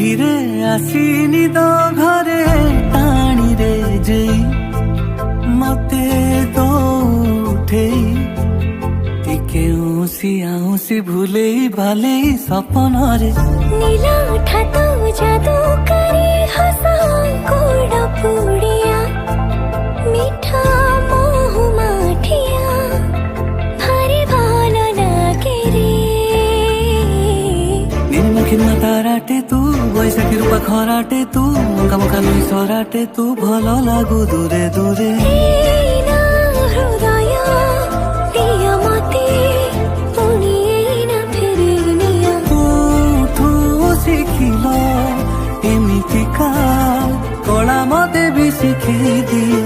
ଆଖିରେ ଆସିନି ତ ଘରେ ଟାଣିରେ ଯେଇ ମତେ ତ ଉଠେଇ ଟିକେ ଉଁସି ଆଉଁସି ଭୁଲେଇ ଭାଲେଇ ସପନରେ नीला उठा तो जादू करे हंसा गोड़ पुड़िया मीठा मोह माठिया भारी भालो लागे रे निर्मखिन ताराटे तू बैशाखी रूपा खराटे तू मका मका लुई सराटे तू भल लागू दूरे दूरे एना हृदय प्रिय मते पुणी एना फेरि निया तू शिखिल एमितिका कला मते भी शिखी दिए